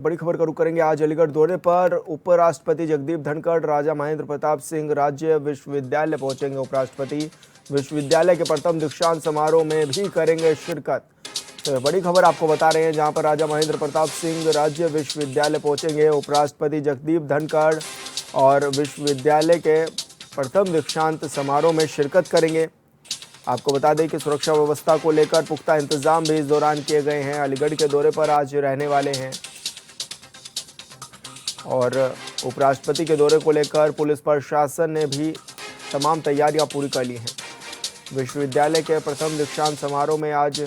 बड़ी खबर का रुख करेंगे। आज अलीगढ़ दौरे पर उपराष्ट्रपति जगदीप धनखड़ राजा महेंद्र प्रताप सिंह राज्य विश्वविद्यालय पहुंचेंगे। उपराष्ट्रपति विश्वविद्यालय के प्रथम दीक्षांत समारोह में भी करेंगे शिरकत। तो बड़ी खबर आपको बता रहे हैं, जहां पर राजा महेंद्र प्रताप सिंह राज्य विश्वविद्यालय पहुंचेंगे उपराष्ट्रपति जगदीप धनखड़ और विश्वविद्यालय के प्रथम दीक्षांत समारोह में शिरकत करेंगे। आपको बता दें कि सुरक्षा व्यवस्था को लेकर पुख्ता इंतजाम भी इस दौरान किए गए हैं। अलीगढ़ के दौरे पर आज रहने वाले हैं और उपराष्ट्रपति के दौरे को लेकर पुलिस प्रशासन ने भी तमाम तैयारियां पूरी कर ली हैं। विश्वविद्यालय के प्रथम दीक्षांत समारोह में आज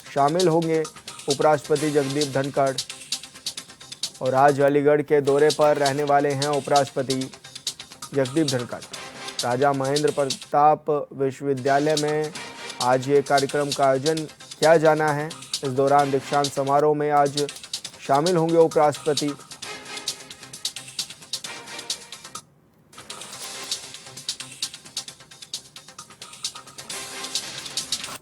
शामिल होंगे उपराष्ट्रपति जगदीप धनखड़ और आज अलीगढ़ के दौरे पर रहने वाले हैं उपराष्ट्रपति जगदीप धनखड़। राजा महेंद्र प्रताप विश्वविद्यालय में आज ये कार्यक्रम का आयोजन किया जाना है। इस दौरान दीक्षांत समारोह में आज शामिल होंगे उपराष्ट्रपति।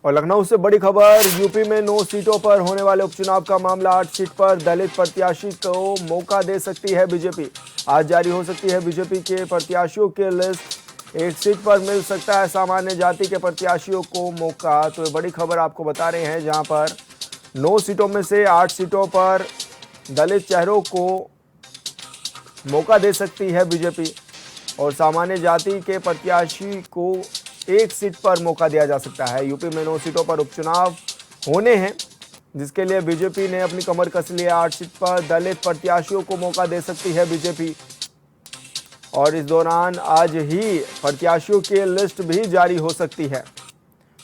और लखनऊ से बड़ी खबर, यूपी में 9 सीटों पर होने वाले उपचुनाव का मामला। 8 सीट पर दलित प्रत्याशी को मौका दे सकती है बीजेपी। आज जारी हो सकती है बीजेपी के प्रत्याशियों की लिस्ट। 1 सीट पर मिल सकता है सामान्य जाति के प्रत्याशियों को मौका। तो ये बड़ी खबर आपको बता रहे हैं, जहां पर 9 सीटों में से 8 सीटों पर दलित चेहरों को मौका दे सकती है बीजेपी और सामान्य जाति के प्रत्याशी को 1 सीट पर मौका दिया जा सकता है। यूपी में 9 सीटों पर उपचुनाव होने हैं, जिसके लिए बीजेपी ने अपनी कमर कस ली है। 8 सीट पर दलित प्रत्याशियों को मौका दे सकती है बीजेपी और इस दौरान आज ही प्रत्याशियों की लिस्ट भी जारी हो सकती है।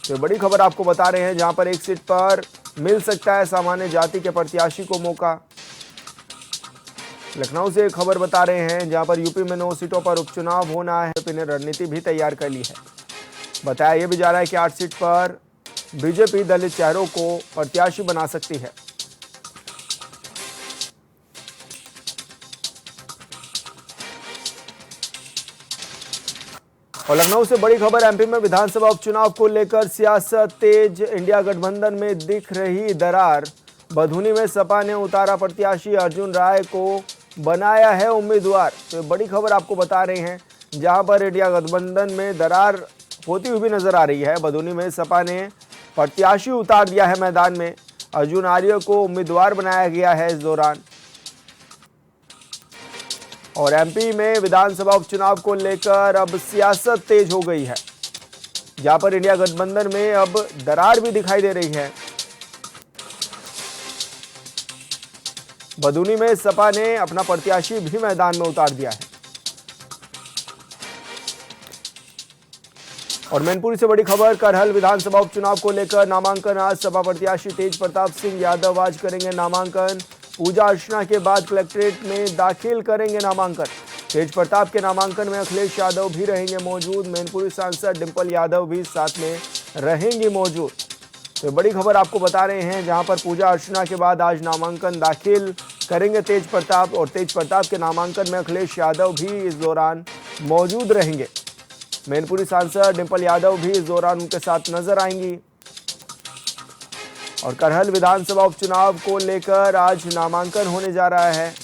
तो बड़ी खबर आपको बता रहे हैं, जहां पर 1 सीट पर मिल सकता है सामान्य जाति के प्रत्याशी को मौका। लखनऊ से एक खबर बता रहे हैं, जहां पर यूपी में 9 सीटों पर उपचुनाव होना है। बीजेपी ने रणनीति भी तैयार कर ली है। बताया यह भी जा रहा है कि 8 सीट पर बीजेपी दलित चेहरों को प्रत्याशी बना सकती है। और लखनऊ से बड़ी खबर, एमपी में विधानसभा उपचुनाव को लेकर सियासत तेज। इंडिया गठबंधन में दिख रही दरार। बधूनी में सपा ने उतारा प्रत्याशी, अर्जुन राय को बनाया है उम्मीदवार। तो बड़ी खबर आपको बता रहे हैं, जहां पर इंडिया गठबंधन में दरार होती हुई भी नजर आ रही है। बधूनी में सपा ने प्रत्याशी उतार दिया है मैदान में। अर्जुन आर्य को उम्मीदवार बनाया गया है इस दौरान। और एमपी में विधानसभा उपचुनाव को लेकर अब सियासत तेज हो गई है, जहां पर इंडिया गठबंधन में अब दरार भी दिखाई दे रही है। बधूनी में सपा ने अपना प्रत्याशी भी मैदान में उतार दिया है। और मैनपुरी से बड़ी खबर, करहल विधानसभा उपचुनाव को लेकर नामांकन आज। सपा प्रत्याशी तेज प्रताप सिंह यादव आज करेंगे नामांकन। पूजा अर्चना के बाद कलेक्ट्रेट में दाखिल करेंगे नामांकन। तेज प्रताप के नामांकन में अखिलेश यादव भी रहेंगे मौजूद। मैनपुरी सांसद डिंपल यादव भी साथ में रहेंगी मौजूद। तो बड़ी खबर आपको बता रहे हैं, जहां पर पूजा अर्चना के बाद आज नामांकन दाखिल करेंगे तेज प्रताप और तेज प्रताप के नामांकन में अखिलेश यादव भी इस दौरान मौजूद रहेंगे। मैनपुरी सांसद डिंपल यादव भी इस दौरान उनके साथ नजर आएंगी। और करहल विधानसभा उपचुनाव को लेकर आज नामांकन होने जा रहा है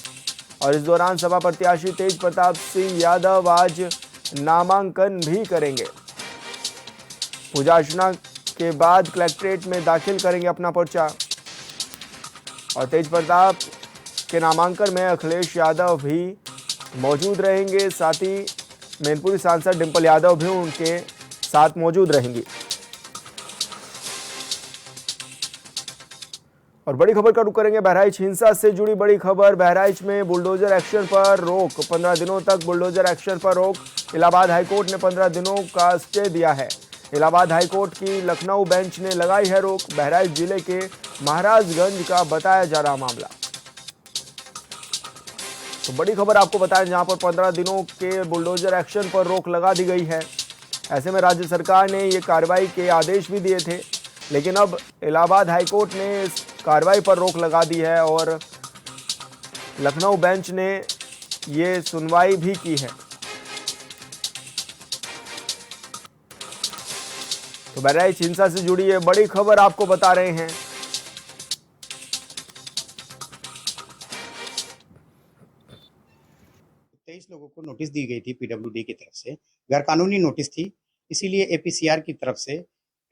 और इस दौरान सपा प्रत्याशी तेज प्रताप सिंह यादव आज नामांकन भी करेंगे। पूजा अर्चना के बाद कलेक्ट्रेट में दाखिल करेंगे अपना पर्चा और तेज प्रताप के नामांकन में अखिलेश यादव भी मौजूद रहेंगे। साथ ही मैनपुरी सांसद डिंपल यादव भी उनके साथ मौजूद रहेंगी। और बड़ी खबर का रुख करेंगे बहराइच हिंसा से जुड़ी बड़ी खबर। बहराइच में बुलडोजर एक्शन पर रोक, 15 दिनों तक बुलडोजर एक्शन पर रोक। इलाहाबाद हाईकोर्ट ने 15 दिनों का स्टे दिया है। इलाहाबाद हाईकोर्ट की लखनऊ बेंच ने लगाई है रोक। बहराइच जिले के महाराजगंज का बताया जा रहा मामला। तो बड़ी खबर आपको बताएं, जहां पर 15 दिनों के बुलडोजर एक्शन पर रोक लगा दी गई है। ऐसे में राज्य सरकार ने ये कार्रवाई के आदेश भी दिए थे, लेकिन अब इलाहाबाद हाईकोर्ट ने इस कार्रवाई पर रोक लगा दी है और लखनऊ बेंच ने ये सुनवाई भी की है। तो बहराइच हिंसा से जुड़ी ये बड़ी खबर आपको बता रहे हैं। 23 लोगों को नोटिस दी गई थी पीडब्ल्यूडी की तरफ से, गैर कानूनी नोटिस थी। इसीलिए एपीसीआर की तरफ से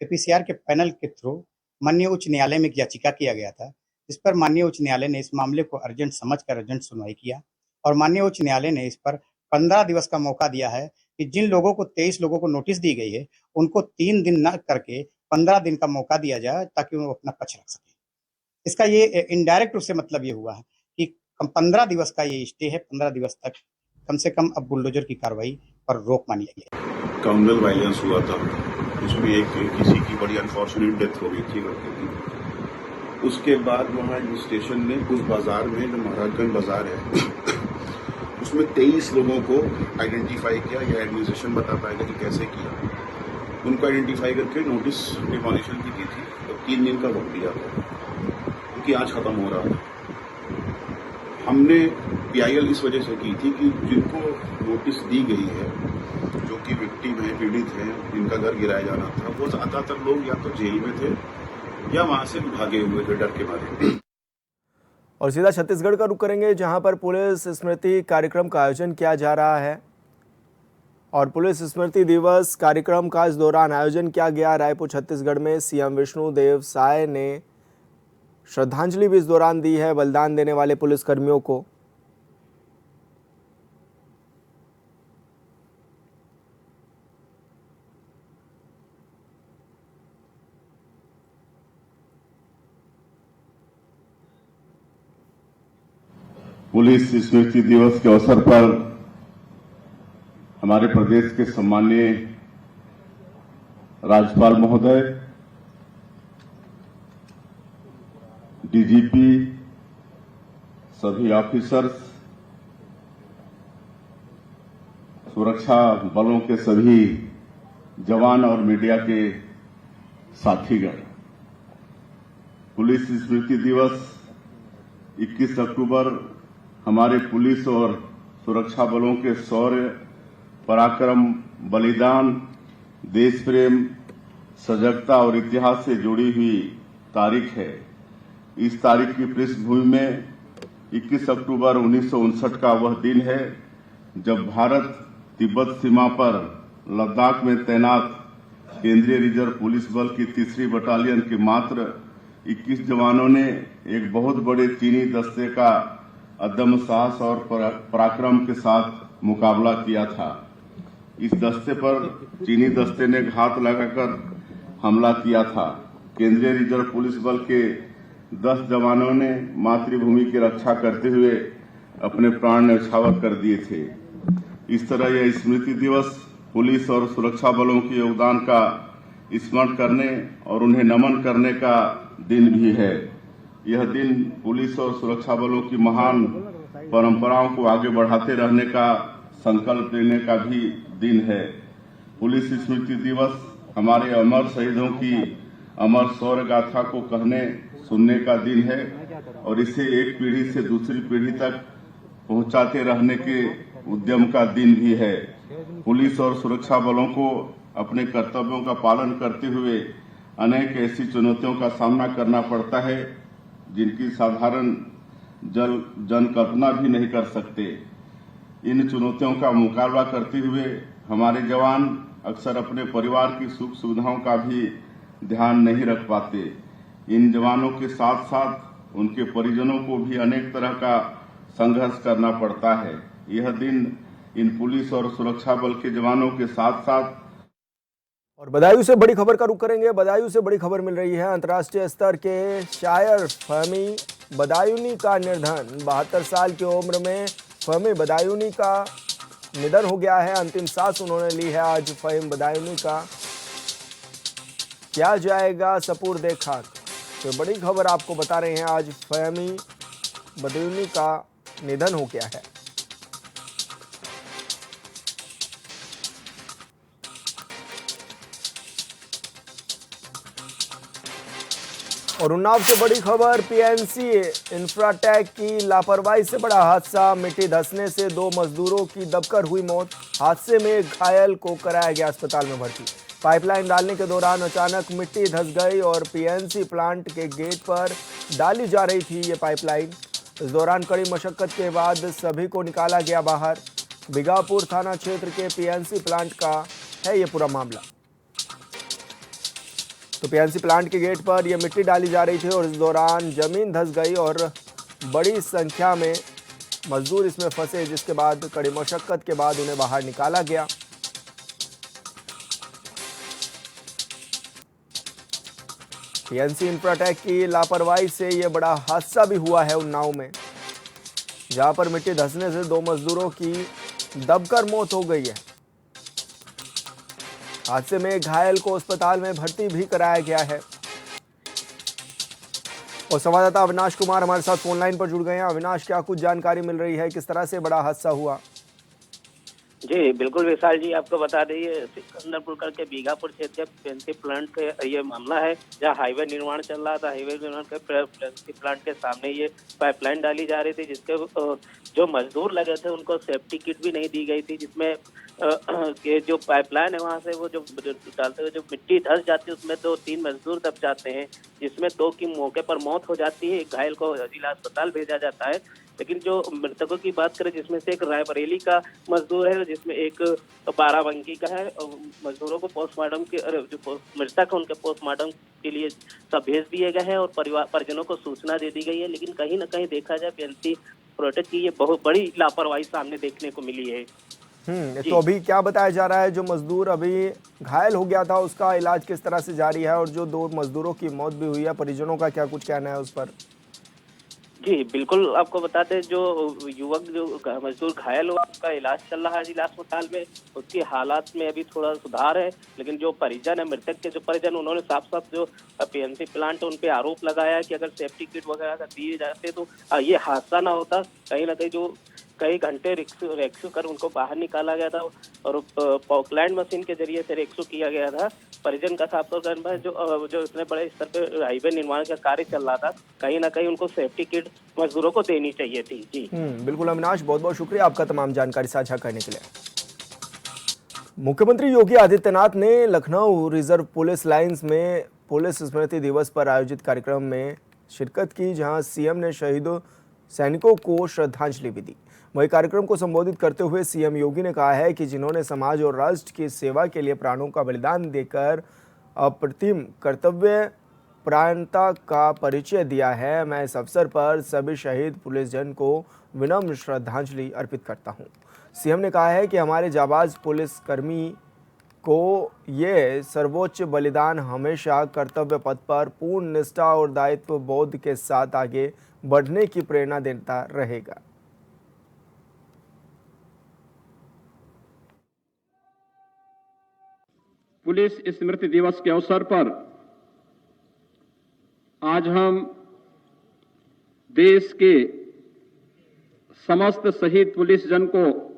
एपीसीआर के पैनल के थ्रू माननीय उच्च न्यायालय में एक याचिका किया गया था, जिस पर माननीय उच्च न्यायालय ने इस मामले को अर्जेंट समझकर अर्जेंट सुनवाई किया और माननीय उच्च न्यायालय ने इस पर 15 दिवस का मौका दिया है कि जिन लोगों को 23 लोगों को नोटिस दी गई है उनको 3 दिन न करके 15 दिन का मौका दिया जाए ताकि वो अपना पक्ष रख सके। इसका ये इनडायरेक्ट रूप से मतलब ये हुआ है कि 15 दिवस का ये स्टे है, 15 दिवस तक कम से कम अब बुलडोजर की कार्रवाई पर रोक मानी गई है। कम्युनल वायलेंस हुआ था, उसमें एक किसी की बड़ी अनफॉर्चुनेट डेथ हो गई थी लड़के की। उसके बाद वहाँ एडमिनिस्ट्रेशन ने उस बाजार में जो महाराजगंज बाजार है उसमें 23 लोगों को आइडेंटिफाई किया, या एडमिनिस्ट्रेशन बता पाएगा कि कैसे किया। उनको आइडेंटिफाई करके नोटिस डिमोलिशन की दी थी और 3 दिन का वक्त दिया था, क्योंकि आज खत्म हो रहा था। हमने पीआईएल इस वजह से की थी कि जिनको नोटिस दी गई है, जो कि विक्टिम है, पीड़ित है, जिनका घर गिराया जाना था, वो ज्यादातर लोग या तो जेल में थे या वहां से भागे हुए थे डर के मारे। और सीधा छत्तीसगढ़ का रुख करेंगे, जहां पर पुलिस स्मृति कार्यक्रम का आयोजन किया जा रहा है और पुलिस स्मृति दिवस कार्यक्रम का इस दौरान आयोजन किया गया। रायपुर छत्तीसगढ़ में सीएम विष्णुदेव साय ने श्रद्धांजलि भी इस दौरान दी है बलिदान देने वाले पुलिस कर्मियों को। पुलिस स्मृति दिवस के अवसर पर हमारे प्रदेश के सम्माननीय राज्यपाल महोदय, डीजीपी, सभी ऑफिसर्स, सुरक्षा बलों के सभी जवान और मीडिया के साथीगण, पुलिस स्मृति दिवस 21 अक्टूबर हमारे पुलिस और सुरक्षा बलों के शौर्य, पराक्रम, बलिदान, देश प्रेम, सजगता और इतिहास से जुड़ी हुई तारीख है। इस तारीख की पृष्ठभूमि में 21 अक्टूबर 1959 का वह दिन है जब भारत तिब्बत सीमा पर लद्दाख में तैनात केंद्रीय रिजर्व पुलिस बल की 3री बटालियन के मात्र 21 जवानों ने एक बहुत बड़े चीनी दस्ते का अदम्य साहस और पराक्रम के साथ मुकाबला किया था। इस दस्ते पर चीनी दस्ते ने घात लगाकर हमला किया था। केंद्रीय रिजर्व पुलिस बल के 10 जवानों ने मातृभूमि की रक्षा करते हुए अपने प्राण न्यौछावर कर दिए थे। इस तरह यह स्मृति दिवस पुलिस और सुरक्षा बलों के योगदान का स्मरण करने और उन्हें नमन करने का दिन भी है। यह दिन पुलिस और सुरक्षा बलों की महान परंपराओं को आगे बढ़ाते रहने का संकल्प लेने का भी दिन है। पुलिस स्मृति दिवस हमारे अमर शहीदों की अमर शौर्य गाथा को कहने सुनने का दिन है और इसे एक पीढ़ी से दूसरी पीढ़ी तक पहुंचाते रहने के उद्यम का दिन भी है। पुलिस और सुरक्षा बलों को अपने कर्तव्यों का पालन करते हुए अनेक ऐसी चुनौतियों का सामना करना पड़ता है जिनकी साधारण जन कल्पना भी नहीं कर सकते। इन चुनौतियों का मुकाबला करते हुए हमारे जवान अक्सर अपने परिवार की सुख सुविधाओं का भी ध्यान नहीं रख पाते। इन जवानों के साथ साथ उनके परिजनों को भी अनेक तरह का संघर्ष करना पड़ता है। यह दिन इन पुलिस और सुरक्षा बल के जवानों के साथ साथ और बदायूं से बड़ी खबर का रुख करेंगे। बदायूं से बड़ी खबर मिल रही है। अंतर्राष्ट्रीय स्तर के शायर फहमी बदायूनी का निधन। 72 साल की उम्र में फहमी बदायूनी का निधन हो गया है। अंतिम सांस उन्होंने ली है आज फहीम बदायूनी का। क्या जाएगा सपुर्दे खाक। तो बड़ी खबर आपको बता रहे हैं, आज फहमी बदायूनी का निधन हो गया है। और उन्नाव से बड़ी खबर, पीएनसी इंफ्राटेक की लापरवाही से बड़ा हादसा। मिट्टी धंसने से 2 मजदूरों की दबकर हुई मौत। हादसे में घायल को कराया गया अस्पताल में भर्ती। पाइपलाइन डालने के दौरान अचानक मिट्टी धंस गई और पीएनसी प्लांट के गेट पर डाली जा रही थी ये पाइपलाइन। इस दौरान कड़ी मशक्कत के बाद सभी को निकाला गया बाहर। बीघापुर थाना क्षेत्र के पीएनसी प्लांट का है ये पूरा मामला। तो पीएनसी प्लांट के गेट पर यह मिट्टी डाली जा रही थी और इस दौरान जमीन धंस गई और बड़ी संख्या में मजदूर इसमें फंसे, जिसके बाद कड़ी मशक्कत के बाद उन्हें बाहर निकाला गया। पीएनसी इंफ्राटेक की लापरवाही से यह बड़ा हादसा भी हुआ है उन्नाव में, जहां पर मिट्टी धंसने से 2 मजदूरों की दबकर मौत हो गई है। हादसे में घायल को अस्पताल में भर्ती भी कराया गया है। और संवाददाता अविनाश कुमार हमारे साथ फोन लाइन पर जुड़ गए हैं। अविनाश, क्या कुछ जानकारी मिल रही है, किस तरह से बड़ा हादसा हुआ? जी बिल्कुल विशाल जी, आपको बता दें ये सिकंदरपुर के बीघापुर क्षेत्र के पीएनसी प्लांट का ये मामला है, जहां हाईवे निर्माण चल रहा था। हाईवे निर्माण के पीएनसी प्लांट के सामने ये पाइपलाइन डाली जा रही थी, जिसके जो मजदूर लगे थे उनको सेफ्टी किट भी नहीं दी गई थी, जिसमें ये जो पाइपलाइन है वहां से वो जो डालते हुए जो मिट्टी धंस जाती है उसमें 2-3 मजदूर दब जाते हैं, जिसमें 2 की मौके पर मौत हो जाती है। एक घायल को जिला अस्पताल भेजा जाता है। लेकिन जो मृतकों की बात करें, जिसमें से एक रायबरेली का मजदूर है, जिसमें एक बाराबंकी का है, और मजदूरों को पोस्टमार्टम के जो मृतक है उनके पोस्टमार्टम के लिए सब भेज दिए गए हैं और परिजनों को सूचना दे दी गई है। लेकिन कहीं ना कहीं देखा जाए पीएनसी प्रोजेक्ट की ये बहुत बड़ी लापरवाही सामने देखने को मिली है। तो अभी क्या बताया जा रहा है, जो मजदूर अभी घायल हो गया था उसका इलाज किस तरह से जारी है, और जो 2 मजदूरों की मौत भी हुई है, परिजनों का क्या कुछ कहना है उस पर? जी बिल्कुल, आपको बता दें जो युवक जो मजदूर घायल हुआ उसका इलाज चल रहा है जिला अस्पताल में। उसकी हालात में अभी थोड़ा सुधार है। लेकिन जो परिजन है, मृतक के जो परिजन, उन्होंने साफ साफ जो पीएनसी प्लांट उन पे आरोप लगाया कि अगर सेफ्टी किट वगैरह दिए जाते तो ये हादसा ना होता। कहीं ना कहीं जो कई घंटे रेस्क्यू कर उनको बाहर निकाला गया था और पॉकलैंड मशीन के जरिए से रेस्क्यू किया गया था। परिजन का साफ तौर पर जो इतने बड़े स्तर पर हाईवे निर्माण का कार्य चल रहा था, कहीं ना कहीं उनको सेफ्टी किट मजदूरों को देनी चाहिए थी। जी बिल्कुल अविनाश, बहुत बहुत शुक्रिया आपका तमाम जानकारी साझा करने के लिए। मुख्यमंत्री योगी आदित्यनाथ ने लखनऊ रिजर्व पुलिस लाइंस में पुलिस स्मृति दिवस पर आयोजित कार्यक्रम में शिरकत की, जहां सीएम ने शहीदों सैनिकों को श्रद्धांजलि भी दी। वही कार्यक्रम को संबोधित करते हुए सीएम योगी ने कहा है कि जिन्होंने समाज और राष्ट्र की सेवा के लिए प्राणों का बलिदान देकर अप्रतिम कर्तव्य परायणता का परिचय दिया है, मैं इस अवसर पर सभी शहीद पुलिसजन को विनम्र श्रद्धांजलि अर्पित करता हूं। सीएम ने कहा है कि हमारे जाबाज पुलिसकर्मी को ये सर्वोच्च बलिदान हमेशा कर्तव्य पथ पर पूर्ण निष्ठा और दायित्व बोध के साथ आगे बढ़ने की प्रेरणा देता रहेगा। पुलिस स्मृति दिवस के अवसर पर आज हम देश के समस्त शहीद पुलिस जन को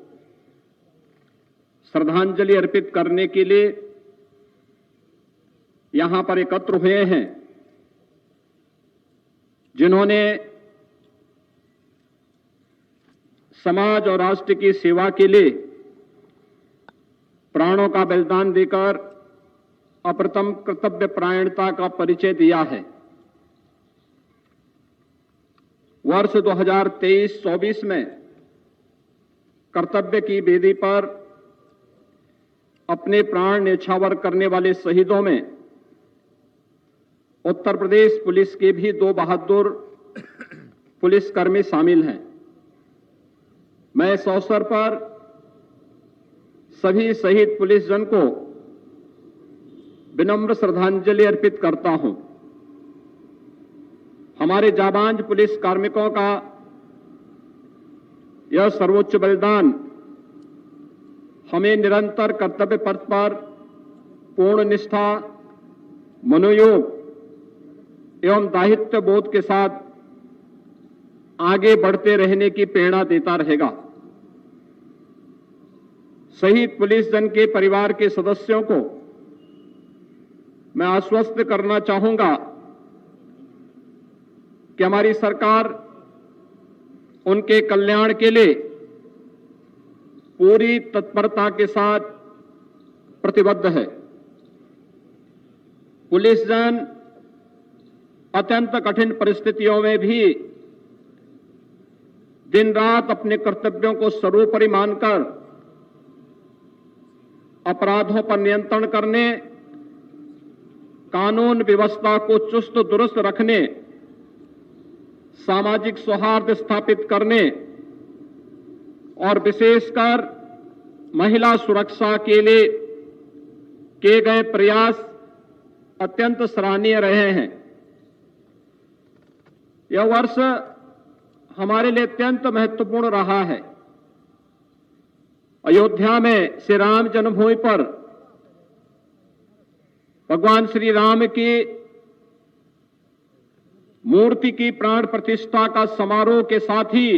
श्रद्धांजलि अर्पित करने के लिए यहां पर एकत्र हुए हैं, जिन्होंने समाज और राष्ट्र की सेवा के लिए प्राणों का बलिदान देकर अप्रतिम कर्तव्य परायणता का परिचय दिया है। वर्ष 2023-24 में कर्तव्य की वेदी पर अपने प्राण न्यौछावर करने वाले शहीदों में उत्तर प्रदेश पुलिस के भी 2 बहादुर पुलिसकर्मी शामिल हैं। मैं इस अवसर पर सभी शहीद पुलिसजन को विनम्र श्रद्धांजलि अर्पित करता हूं। हमारे जाबांज पुलिस कार्मिकों का यह सर्वोच्च बलिदान हमें निरंतर कर्तव्य पथ पर पूर्ण निष्ठा, मनोयोग एवं दायित्व बोध के साथ आगे बढ़ते रहने की प्रेरणा देता रहेगा। शहीद पुलिस जन के परिवार के सदस्यों को मैं आश्वस्त करना चाहूंगा कि हमारी सरकार उनके कल्याण के लिए पूरी तत्परता के साथ प्रतिबद्ध है। पुलिस जन अत्यंत कठिन परिस्थितियों में भी दिन रात अपने कर्तव्यों को सर्वोपरि मानकर अपराधों पर नियंत्रण करने, कानून व्यवस्था को चुस्त दुरुस्त रखने, सामाजिक सौहार्द स्थापित करने और विशेषकर महिला सुरक्षा के लिए किए गए प्रयास अत्यंत सराहनीय रहे हैं। यह वर्ष हमारे लिए अत्यंत महत्वपूर्ण रहा है। अयोध्या में श्री राम जन्मभूमि पर भगवान श्री राम की मूर्ति की प्राण प्रतिष्ठा का समारोह के साथ ही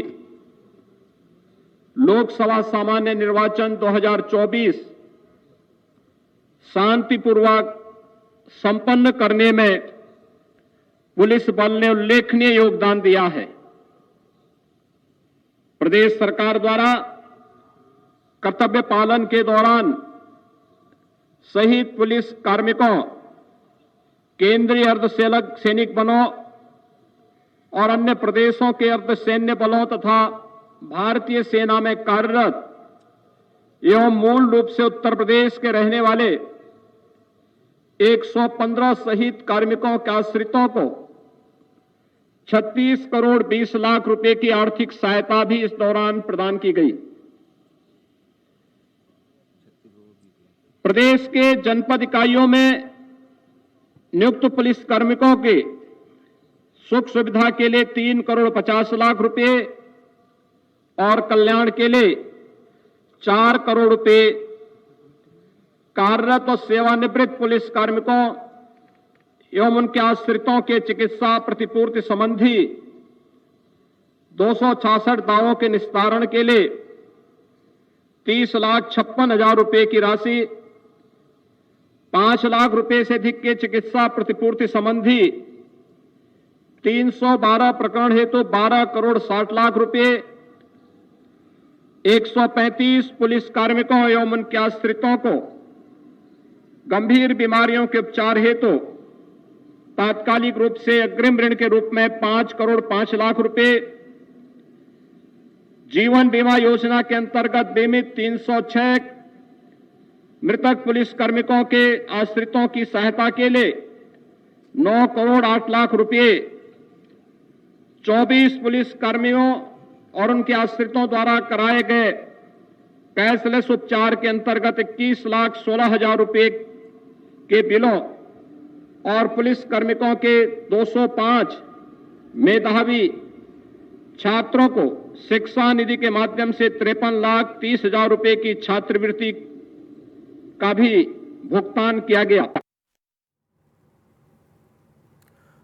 लोकसभा सामान्य निर्वाचन 2024 शांतिपूर्वक संपन्न करने में पुलिस बल ने उल्लेखनीय योगदान दिया है। प्रदेश सरकार द्वारा कर्तव्य पालन के दौरान शहीद पुलिस कार्मिकों, केंद्रीय अर्धसैनिक बलों और अन्य प्रदेशों के अर्धसैन्य बलों तथा भारतीय सेना में कार्यरत एवं मूल रूप से उत्तर प्रदेश के रहने वाले 115 शहीद कार्मिकों के आश्रितों को 36 करोड़ 20 लाख रुपए की आर्थिक सहायता भी इस दौरान प्रदान की गई। प्रदेश के जनपद इकाइयों में नियुक्त पुलिस कार्मिकों के सुख सुविधा के लिए 3 करोड़ 50 लाख रुपए और कल्याण के लिए 4 करोड़ रुपए, कार्यरत और सेवानिवृत्त पुलिस कार्मिकों एवं उनके आश्रितों के चिकित्सा प्रतिपूर्ति संबंधी 266 दावों के निस्तारण के लिए 30,56,000 रुपए की राशि, 5 लाख रुपए से अधिक के चिकित्सा प्रतिपूर्ति संबंधी 312 प्रकरण हेतु 12 करोड़ 60 लाख रुपए, 135 पुलिस कार्मिकों एवं उनके आश्रितों को गंभीर बीमारियों के उपचार हेतु तात्कालिक रूप से अग्रिम ऋण के रूप में 5 करोड़ 5 लाख रुपए, जीवन बीमा योजना के अंतर्गत बीमित 306 मृतक पुलिस कार्मिकों के आश्रितों की सहायता के लिए 9 करोड़ 8 लाख रुपए, 24 पुलिस कर्मियों और उनके आश्रितों द्वारा कराए गए कैशलेस उपचार के अंतर्गत 21,16,000 रुपए के बिलों और पुलिस कार्मिकों के 205 मेधावी छात्रों को शिक्षा निधि के माध्यम से 53,30,000 रुपए की छात्रवृत्ति का भी भुगतान किया गया।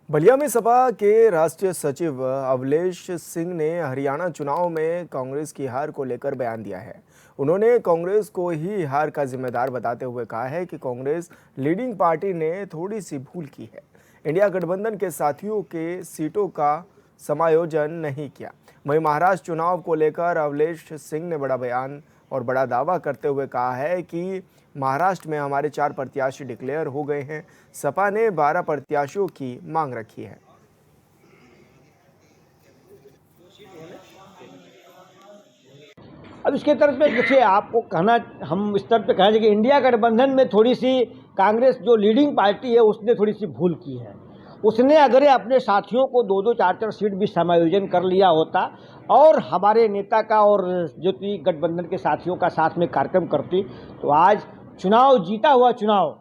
बलिया में सपा के राष्ट्रीय सचिव अवलेश सिंह ने हरियाणा चुनाव में कांग्रेस की हार को लेकर बयान दिया है। उन्होंने कांग्रेस को ही हार का जिम्मेदार बताते हुए कहा है कि कांग्रेस लीडिंग पार्टी ने थोड़ी सी भूल की है। इंडिया गठबंधन के साथियों के सीटों का समायोजन नहीं किया। वहीं महाराष्ट्र चुनाव को लेकर अवलेश सिंह ने बड़ा बयान और बड़ा दावा करते हुए कहा है कि महाराष्ट्र में हमारे 4 प्रत्याशी डिक्लेयर हो गए हैं। सपा ने 12 प्रत्याशियों की मांग रखी है। अब इसके तरफ में देखिए, आपको कहना, हम इस तरफ पे कहेंगे कि इंडिया गठबंधन में थोड़ी सी कांग्रेस जो लीडिंग पार्टी है उसने थोड़ी सी भूल की है। उसने अगर अपने साथियों को 2-2 4-4 सीट भी समायोजन कर लिया होता और हमारे नेता का और जो गठबंधन के साथियों का साथ में कार्यक्रम करती तो आज चुनाव जीता हुआ चुनाव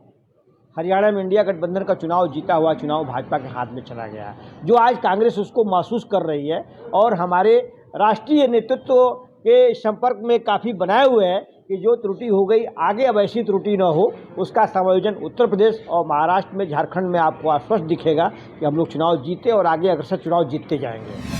हरियाणा में इंडिया गठबंधन का चुनाव जीता हुआ चुनाव भाजपा के हाथ में चला गया, जो आज कांग्रेस उसको महसूस कर रही है और हमारे राष्ट्रीय नेतृत्व के संपर्क में काफ़ी बनाए हुए हैं कि जो त्रुटि हो गई आगे अब ऐसी त्रुटि न हो, उसका समायोजन उत्तर प्रदेश और महाराष्ट्र में, झारखंड में आपको आश्वस्त दिखेगा कि हम लोग चुनाव जीते और आगे अग्रसर चुनाव जीतते जाएंगे।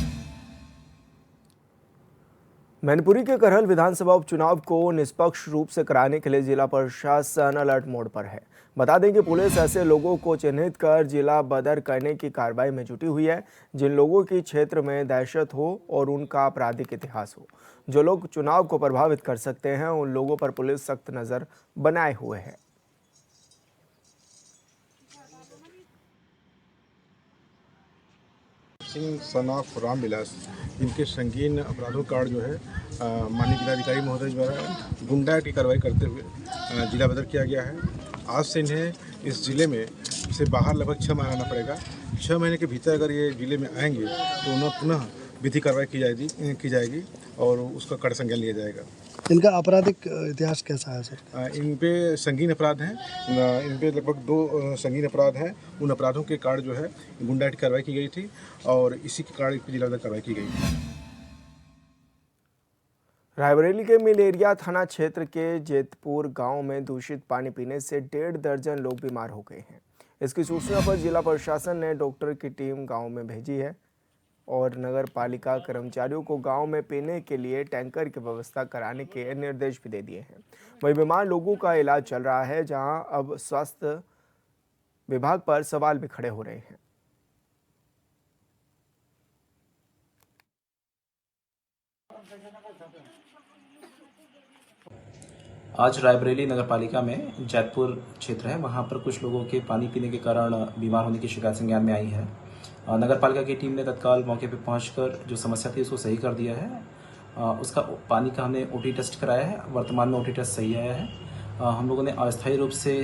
मैनपुरी के करहल विधानसभा उपचुनाव को निष्पक्ष रूप से कराने के लिए जिला प्रशासन अलर्ट मोड पर है। बता दें कि पुलिस ऐसे लोगों को चिन्हित कर जिला बदर करने की कार्रवाई में जुटी हुई है जिन लोगों की क्षेत्र में दहशत हो और उनका आपराधिक इतिहास हो। जो लोग चुनाव को प्रभावित कर सकते हैं उन लोगों पर पुलिस सख्त नजर बनाए हुए है। सिंह सन ऑफ रामविलास इनके संगीन अपराधों कार्ड जो है माननीय जिलाधिकारी महोदय द्वारा गुंडा की कार्रवाई करते हुए जिला बदर किया गया है। आज से इन्हें इस ज़िले में से बाहर लगभग 6 महीना आना पड़ेगा। 6 महीने के भीतर अगर ये ज़िले में आएंगे तो उन्हें पुनः विधि कार्रवाई की जाएगी और उसका कड़ा संज्ञान लिया जाएगा। इनका आपराधिक इतिहास कैसा है सर? इन पे संगीन अपराध हैं, इन पे लगभग 2 संगीन अपराध हैं। उन अपराधों के कार्ड जो है गुंडा की कार्रवाई की गई थी और इसी के कार्ड पर जिला बदर कार्रवाई की गई। रायबरेली के मिलेरिया थाना क्षेत्र के जेतपुर गांव में दूषित पानी पीने से 1.5 दर्जन लोग बीमार हो गए हैं। इसकी सूचना पर जिला प्रशासन ने डॉक्टर की टीम गांव में भेजी है और नगर पालिका कर्मचारियों को गांव में पीने के लिए टैंकर की व्यवस्था कराने के निर्देश भी दे दिए हैं। वहीं बीमार लोगों का इलाज चल रहा है, जहां अब स्वास्थ्य विभाग पर सवाल भी खड़े हो रहे हैं। आज रायबरेली नगर पालिका में जैतपुर क्षेत्र है, वहाँ पर कुछ लोगों के पानी पीने के कारण बीमार होने की शिकायत संज्ञान में आई है। नगर पालिका की टीम ने तत्काल मौके पर पहुंचकर जो समस्या थी उसको सही कर दिया है। उसका पानी का हमने ओटी टेस्ट कराया है, वर्तमान में ओटी टेस्ट सही आया है। हम लोगों ने अस्थायी रूप से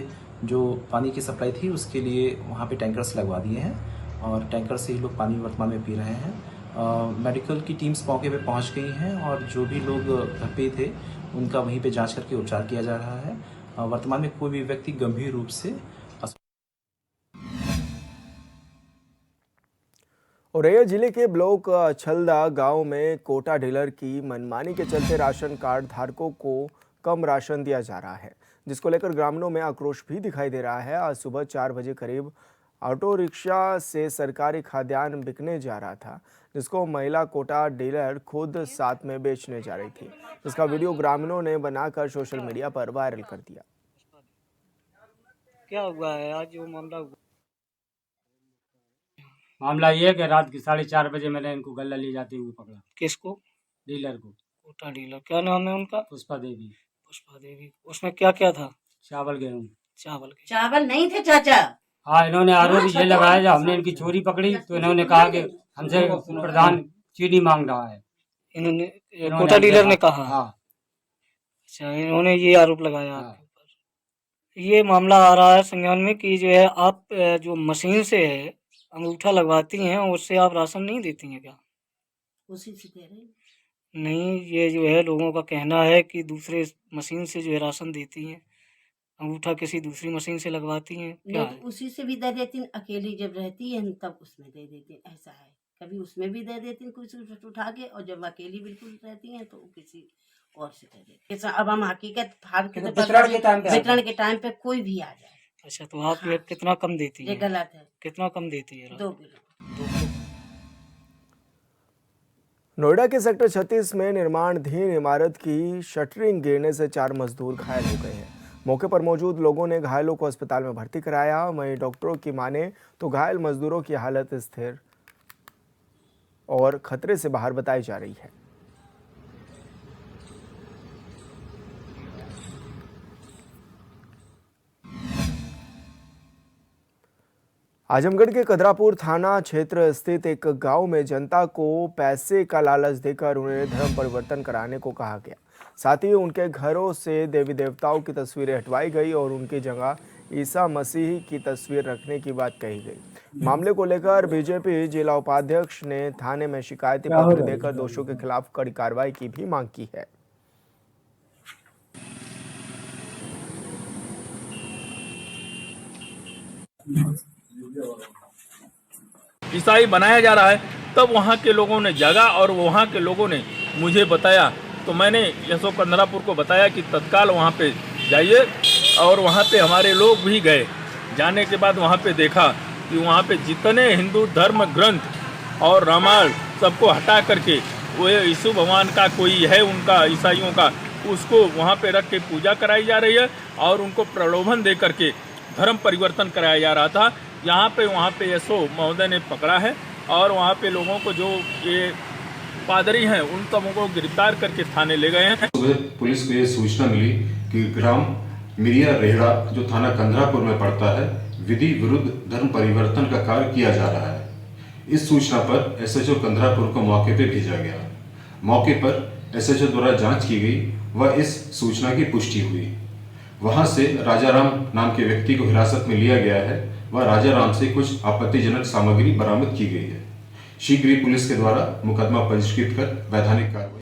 जो पानी की सप्लाई थी उसके लिए वहाँ पे टैंकर्स लगवा दिए हैं और टैंकर से ही लोग पानी वर्तमान में पी रहे हैं। मेडिकल की टीम्स मौके पे पहुँच गई हैं और जो भी लोग घर पे थे उनका वहीं पे जांच करके उपचार किया जा रहा है। वर्तमान में कोई भी व्यक्ति गंभीर रूप से औरैया जिले के ब्लॉक छलदा गांव में कोटा डीलर की मनमानी के चलते राशन कार्ड धारकों को कम राशन दिया जा रहा है, जिसको लेकर ग्रामीणों में आक्रोश भी दिखाई दे रहा है। आज सुबह 4 बजे करीब ऑटो रिक्शा से सरकारी खाद्यान्न बिकने जा रहा था, जिसको महिला कोटा डीलर खुद साथ में बेचने जा रही थी। इसका वीडियो ग्रामीणों ने बनाकर सोशल मीडिया पर वायरल कर दिया। क्या हुआ है आज जो मामला हुआ? मामला ये है कि रात के 4:30 बजे मैंने इनको गल्ला ले जाते हुए पकड़ा। किसको? डीलर को। कोटा डीलर, क्या नाम है उनका? पुष्पा देवी। पुष्पा देवी। उसमें क्या क्या था? चावल गेहूँ। चावल नहीं थे चाचा। हाँ, इन्होंने आरोप ये लगाया जब हमने इनकी चोरी पकड़ी तो इन्होंने कहा कि हमसे प्रधान चीनी मांग रहा है। इन्होंने कोटा डीलर ने कहा? हाँ। अच्छा, इन्होंने ये आरोप लगाया आपके ऊपर। ये मामला आ रहा है संज्ञान में कि जो है आप जो मशीन से है अंगूठा लगवाती हैं उससे आप राशन नहीं देती हैं क्या? उसी से दे रही नहीं, ये जो है लोगों का कहना है कि दूसरे मशीन से जो है राशन देती हैं, अंगूठा किसी दूसरी मशीन से लगवाती हैं क्या? नहीं, तो उसी से भी दे देती हैं। अकेली जब रहती है तब उसमें दे देती हैं, ऐसा है। कभी उसमें भी दे देती हैं कुछ उठा के, और जब अकेली बिल्कुल रहती हैं तो किसी और से दे देती हैं। अब हम हकीकत वितरण के टाइम पे कोई भी आ जाए। अच्छा, तो आप ये कितना कम देती ये है? गलत है। कितना कम देती है? 2 किलो। नोएडा के सेक्टर 36 में निर्माणाधीन इमारत की शटरिंग गिरने से 4 मजदूर घायल हो गए हैं। मौके पर मौजूद लोगों ने घायलों को अस्पताल में भर्ती कराया। वहीं डॉक्टरों की माने तो घायल मजदूरों की हालत स्थिर और खतरे से बाहर बताई जा रही है। आजमगढ़ के कदरापुर थाना क्षेत्र स्थित एक गांव में जनता को पैसे का लालच देकर उन्हें धर्म परिवर्तन कराने को कहा गया। साथ ही उनके घरों से देवी देवताओं की तस्वीरें हटवाई गई और उनकी जगह ईसा मसीह की तस्वीर रखने की बात कही गई। मामले को लेकर बीजेपी जिला उपाध्यक्ष ने थाने में शिकायती पत्र देकर दोषियों के खिलाफ कड़ी कार्रवाई की भी मांग की है। ईसाई बनाया जा रहा है, तब वहाँ के लोगों ने जागा और वहाँ के लोगों ने मुझे बताया, तो मैंने यशो कंदरापुर को बताया कि तत्काल वहाँ पे जाइए, और वहाँ पे हमारे लोग भी गए। जाने के बाद वहाँ पे देखा कि वहाँ पे जितने हिंदू धर्म ग्रंथ और रामायण सबको हटा करके वो यीशु भगवान का कोई है उनका ईसाइयों का, उसको वहाँ पे रख के पूजा कराई जा रही है और उनको प्रलोभन दे करके धर्म परिवर्तन कराया जा रहा था। वहाँ पे यशो महोदय ने पकड़ा है और वहाँ पे लोगों को जो ये पादरी हैं उन सबों को गिरफ्तार करके थाने ले गए हैं। पुलिस को ये सूचना मिली कि ग्राम मिरिया रेहड़ा जो थाना कंदरापुर में पड़ता है, विधि विरुद्ध धर्म परिवर्तन का कार्य किया जा रहा है। इस सूचना पर एसएचओ कंदरापुर को मौके पर भेजा गया। मौके पर एसएचओ द्वारा जांच की गई व इस सूचना की पुष्टि हुई। वहां से राजाराम नाम के व्यक्ति को हिरासत में लिया गया है व राजाराम से कुछ आपत्तिजनक सामग्री बरामद की गई है। शीघ्र ही पुलिस के द्वारा मुकदमा पंजीकृत कर वैधानिक कार्रवाई